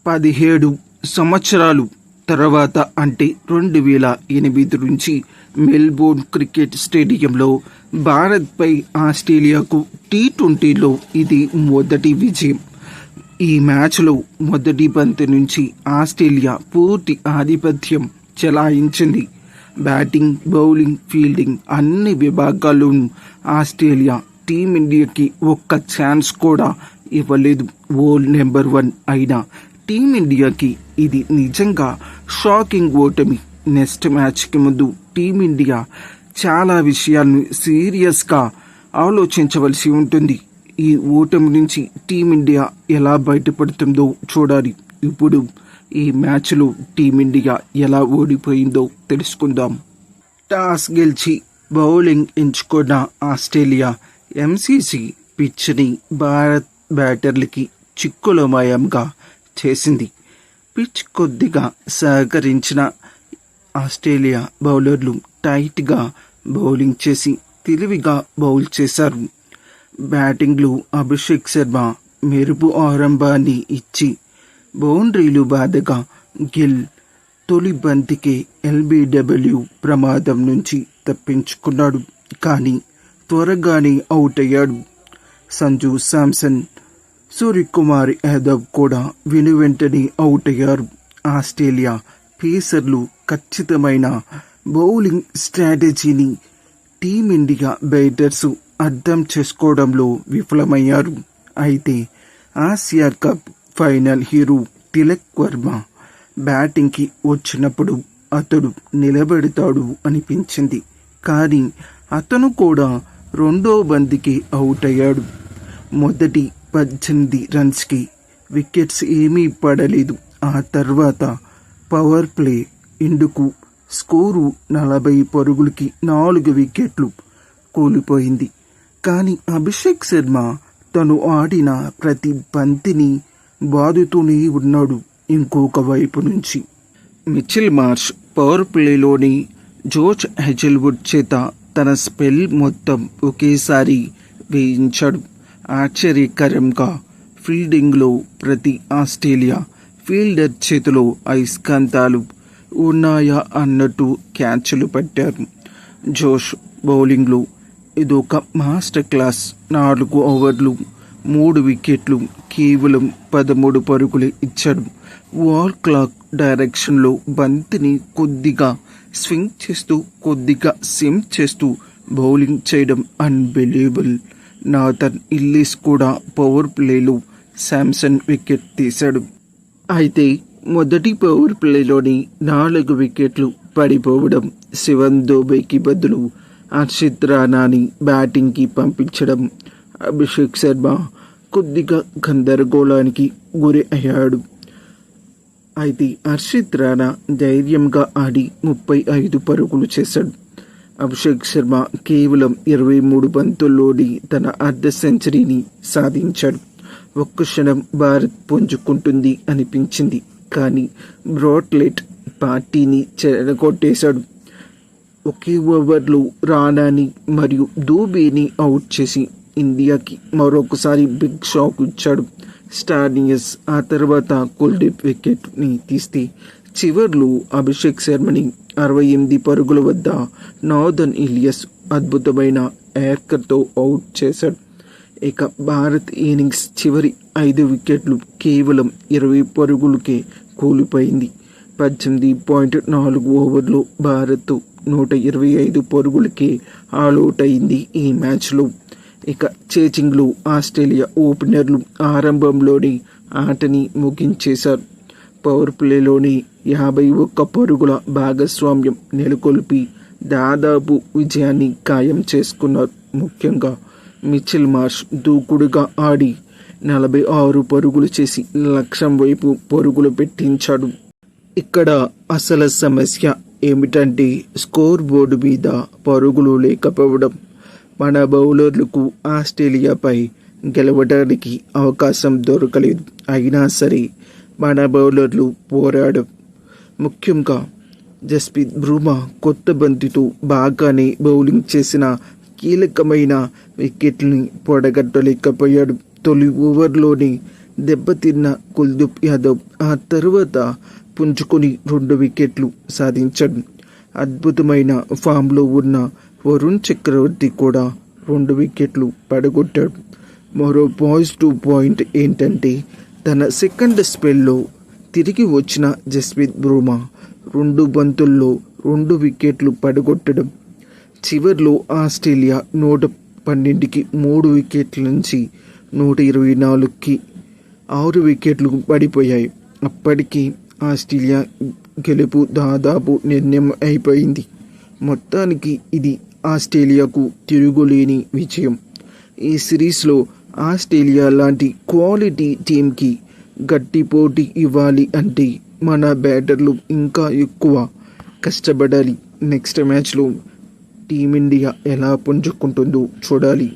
17 సంవత్సరాలు తర్వాత అంటే 2008 నుంచి మెల్బోర్న్ క్రికెట్ స్టేడియంలో భారత్పై ఆస్ట్రేలియాకు టీ20లో ఇది మొదటి విజయం. ఈ మ్యాచ్లో మొదటి బంతి నుంచి ఆస్ట్రేలియా పూర్తి ఆధిపత్యం చెలాయించింది. బ్యాటింగ్, బౌలింగ్, ఫీల్డింగ్ అన్ని విభాగాల్లోనూ ఆస్ట్రేలియా టీమిండియాకి ఒక్క ఛాన్స్ కూడా ఇవ్వలేదు. వరల్డ్ నెంబర్ 1 అయిన టీమిండియాకి ఇది నిజంగా షాకింగ్ ఓటమి. నెక్స్ట్ మ్యాచ్కి ముందు టీమిండియా చాలా విషయాలను సీరియస్గా ఆలోచించవలసి ఉంటుంది. ఈ ఓటమి నుంచి టీమిండియా ఎలా బయటపడుతుందో చూడాలి. ఇప్పుడు ఈ మ్యాచ్లో టీమిండియా ఎలా ఓడిపోయిందో తెలుసుకుందాం. టాస్ గెలిచి బౌలింగ్ ఎంచుకున్న ఆస్ట్రేలియా ఎంసీసీ పిచ్ని భారత్ బ్యాటర్లకి చిక్కులమయంగా చేసింది. పిచ్ కొద్దిగా సహకరించిన ఆస్ట్రేలియా బౌలర్లు టైట్గా బౌలింగ్ చేసి తెలివిగా బౌల్ చేశారు. బ్యాటింగ్లో అభిషేక్ శర్మ మెరుపు ఆరంభాన్ని ఇచ్చి బౌండరీలు బాధగా గిల్ తొలి బంతికే ఎల్బీడబ్ల్యూ ప్రమాదం నుంచి తప్పించుకున్నాడు. కానీ త్వరగానే అవుట్ అయ్యాడు. సంజు శాంసన్, సూర్యకుమార్ యాదవ్ కూడా వెనువెంటనే అవుట్ అయ్యారు. ఆస్ట్రేలియా పేసర్లు ఖచ్చితమైన బౌలింగ్ స్ట్రాటజీని టీమిండియా బ్యాటర్స్ అర్థం చేసుకోవడంలో విఫలమయ్యారు. అయితే Asia cup final hero Tilak Varma బ్యాటింగ్కి వచ్చినప్పుడు అతడు నిలబెడతాడు అనిపించింది. కానీ అతను కూడా రెండో బంతికి అవుట్ అయ్యాడు. మొదటి 18 రన్స్కి వికెట్స్ ఏమీ పడలేదు. ఆ తర్వాత పవర్ ప్లే ఇందుకు స్కోరు 40 పరుగులకి 4 వికెట్లు కోల్పోయింది. కానీ అభిషేక్ శర్మ తను ఆడిన ప్రతి బంతిని బాదుతూనే ఉన్నాడు. ఇంకొక వైపు నుంచి మిచెల్ మార్ష్ పవర్ ప్లేలోని జోష్ హెజల్వుడ్ చేత తన స్పెల్ మొత్తం ఒకేసారి వేయించాడు. ఆశ్చర్యకరంగా ఫీల్డింగ్లో ప్రతి ఆస్ట్రేలియా ఫీల్డర్ చేతిలో అయస్కాంతాలు ఉన్నాయా అన్నట్టు క్యాచ్లు పట్టారు. జోష్ బౌలింగ్లో ఇదొక మాస్టర్ క్లాస్. 4 ఓవర్లు 3 వికెట్లు, కేవలం 13 పరుగులే ఇచ్చాడు. వాల్ క్లాక్ డైరెక్షన్లో బంతిని కొద్దిగా స్వింగ్ చేస్తూ కొద్దిగా సిమ్ చేస్తూ బౌలింగ్ చేయడం అన్బిలీవబుల్. నాథన్ ఇల్లిస్ కూడా పవర్ ప్లేలో శాంసన్ వికెట్ తీశాడు. అయితే మొదటి పవర్ ప్లేలోని 4 వికెట్లు పడిపోవడం, శివన్ దూబేకి బదులు హర్షిత్ రాణాని బ్యాటింగ్కి పంపించడం అభిషేక్ శర్మ కొద్దిగా గందరగోళానికి గురి అయ్యాడు. అయితే హర్షిత్ రాణా ధైర్యంగా ఆడి 35 పరుగులు చేశాడు. అభిషేక్ శర్మ కేవలం 23 బంతుల్లోని తన అర్ధ సెంచరీని సాధించాడు. ఒక్క క్షణం భారత్ పుంజుకుంటుంది అనిపించింది. కానీ బ్రాట్లెట్ పార్టీని చెడగొట్టేశాడు. ఒకే ఓవర్లో రాణాని మరియు దూబేని అవుట్ చేసి ఇండియాకి మరొకసారి బిగ్ షాక్ ఇచ్చాడు. స్టార్నియస్ ఆ తర్వాత కుల్దీప్ వికెట్ని తీస్తే చివర్లో అభిషేక్ శర్మని 68 పరుగుల వద్ద నాథన్ ఇలియస్ అద్భుతమైన యార్కర్తో అవుట్ చేశాడు. ఇక భారత్ ఇన్నింగ్స్ చివరి 5 వికెట్లు కేవలం 20 పరుగులకే కూలిపోయింది. 18.4 ఓవర్లో భారత్ 125 పరుగులకే ఆల్అవుట్ అయింది ఈ మ్యాచ్లో. ఇక చేజింగ్లో ఆస్ట్రేలియా ఓపెనర్లు ఆరంభంలోనే ఆటని ముగించేశారు. పవర్ ప్లేలోని 51 పరుగుల భాగస్వామ్యం నెలకొల్పి దాదాపు విజయాన్ని ఖాయం చేసుకున్నారు. ముఖ్యంగా మిచెల్ మార్ష్ దూకుడుగా ఆడి 46 పరుగులు చేసి లక్ష్యం వైపు పరుగులు పెట్టించాడు. ఇక్కడ అసలు సమస్య ఏమిటంటే స్కోర్ బోర్డు మీద పరుగులు లేకపోవడం. మన బౌలర్లకు ఆస్ట్రేలియాపై గెలవడానికి అవకాశం దొరకలేదు. అయినా సరే మన బౌలర్లు పోరాడు. ముఖ్యంగా జస్ప్రీత్ బుమ్రా కొత్త బంతితో బాగానే బౌలింగ్ చేసిన కీలకమైన వికెట్ని పొడగట్టలేకపోయాడు. తొలి ఓవర్లోనే దెబ్బతిన్న కుల్దీప్ యాదవ్ ఆ తర్వాత పుంజుకొని 2 వికెట్లు సాధించాడు. అద్భుతమైన ఫామ్లో ఉన్న వరుణ్ చక్రవర్తి కూడా 2 వికెట్లు పడగొట్టాడు. మరో పాజిటివ్ పాయింట్ ఏంటంటే తన సెకండ్ స్పెల్లో తిరిగి వచ్చిన జస్ప్రీత్ బుమ్రా 2 బంతుల్లో 2 వికెట్లు పడగొట్టడం. చివర్లో ఆస్ట్రేలియా 112కి 3 వికెట్ల నుంచి 124కి 6 వికెట్లు పడిపోయాయి. అప్పటికి ఆస్ట్రేలియా గెలుపు దాదాపు నిర్ణయం అయిపోయింది. మొత్తానికి ఇది ఆస్ట్రేలియాకు తిరుగులేని విజయం. ఈ సిరీస్లో ఆస్ట్రేలియా లాంటి క్వాలిటీ టీంకి గట్టి పోటీ ఇవ్వాలి అంటే మన బ్యాటర్లు ఇంకా ఎక్కువ కష్టపడాలి. నెక్స్ట్ మ్యాచ్లో టీమిండియా ఎలా పుంజుకుంటుందో చూడాలి.